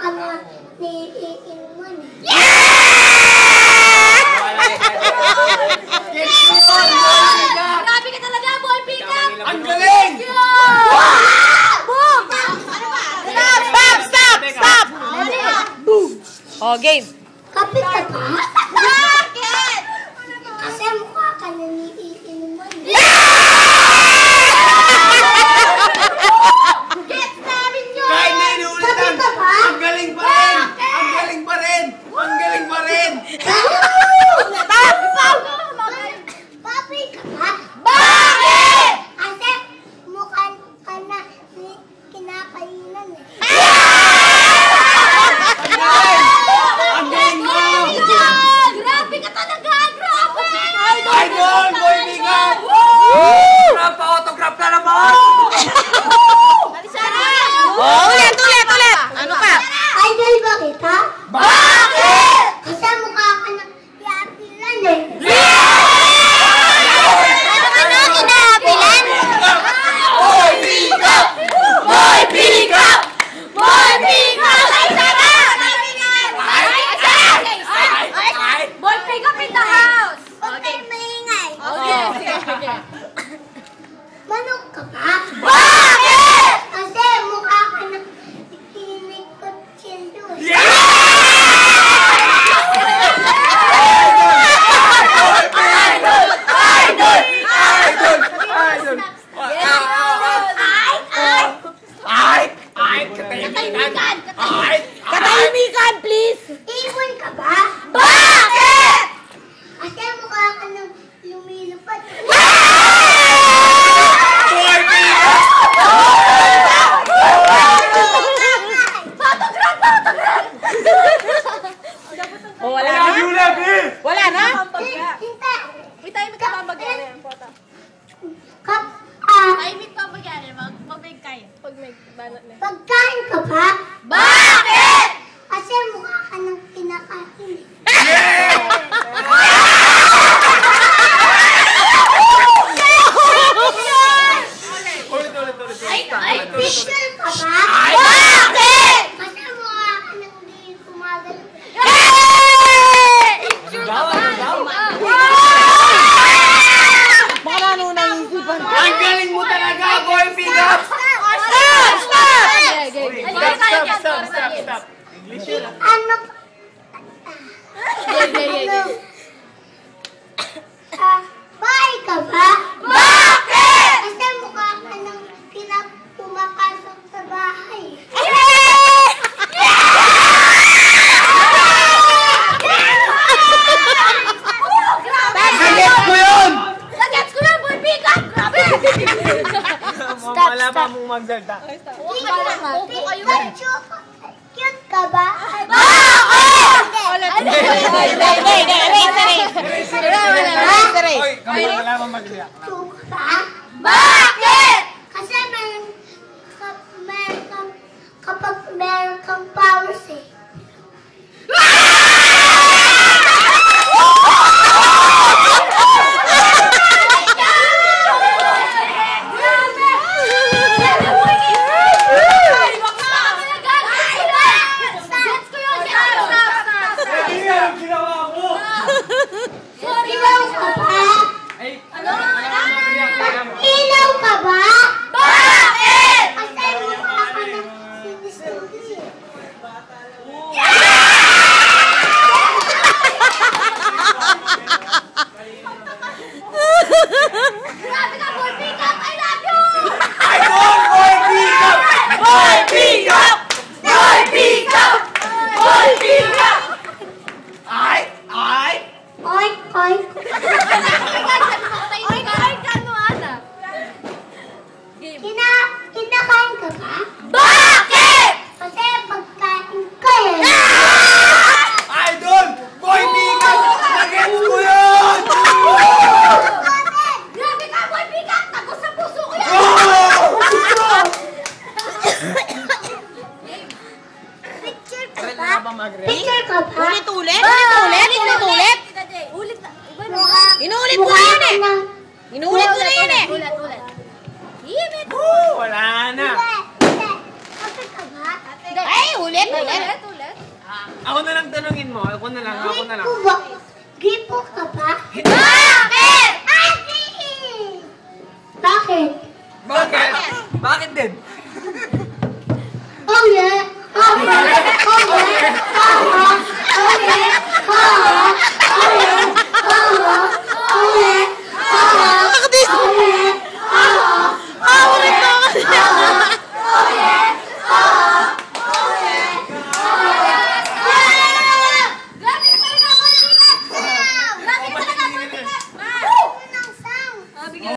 ka na iinuman. Grabe ka talaga, boy, pick up! Ang galing! Boom! Stop! Oh, game. Kapit ka pa? Bakit? Kasi mukha ka na iinuman. Get namin yun! Kahit na inuulit lang. Ang galing pa rin! Ang galing pa rin! Ang galing pa rin! Papi ka pa? Bakit? Kasi mukha ka na kinakainan eh. Ang galing mo! Grabe ka talaga! Grabe! Idol! Boy Bigap! Grab pa! Autograph ka naman! Sana! Oh, ulit! Ano ka? Idol ba kita? Bakit? Kasi mukha ka na kinakainan eh. Kinaapilan? Boy Bigap! Boy, pick up! Boy, pick up! Ay, sana! Boy, pick up in the house! Huwag kayo maingay. Okay, sige. Manok ka pa? Bakit? Kasi mukha ka na kinikot chendo eh. Katahimikan, please! Ibon ka ba? Bakit? Kasi mukha ka na lumilipad. Oh, wala na? Wala na? Hinta. May tayo magkabambagyan yan, pota. Kap, Tahimik ka ba yan? Magbig kayo. Pag may banat na. pagkain ka ba? Bakit? Kasi mukha ka ng kinakain. Picture ka ba? Bakit? Kasi mukha ka ng hindi gumagalaw. Baka ano nang isipan. Ang galing mo talaga, Boy Bigap! Stop! English yun. Ano? Bahay ka ba? Bakit? Kasi mukha ka ng pumapasok sa bahay. Nagets ko yun! Nagets ko yan, boy, pick up! Grabe! Wala pa mong magsalta. Upo kayo. Cute ka ba? Oy, wala pa magsalta. Cute ka? Bakit? Kasi kapag meron kang powers eh. Ilaw ka ba? Ilaw ka ba? Bakit? Kasi mukha ka ng sinis-tunis eh. Grabe ka, boy, pick up! I love you! Idol! Boy Bigap! Boy Bigap! Boy Bigap! Boy Bigap! Ay! Oy, oy. Oy, kahit ano, Ana? Kinakain ka ba? Bakit? Kasi pagkain ka eh. Idol! Boy Bigap! Nagets ko yun! Grabe ka, boy, pick up! Tagos sa puso ko yan! Picture ka ba? Picture ka ba? Ulit-ulit? Ulit na. Iba na. Inuulit mo na yun eh. Inuulit mo na yun eh. Ulit. Himit! Wala na. Hindi. Kapit ka ba? Ay, ulit Ulit. Ako na lang tanungin mo. Ako na lang. Gripo ba? Gripo ka ba? Hindi!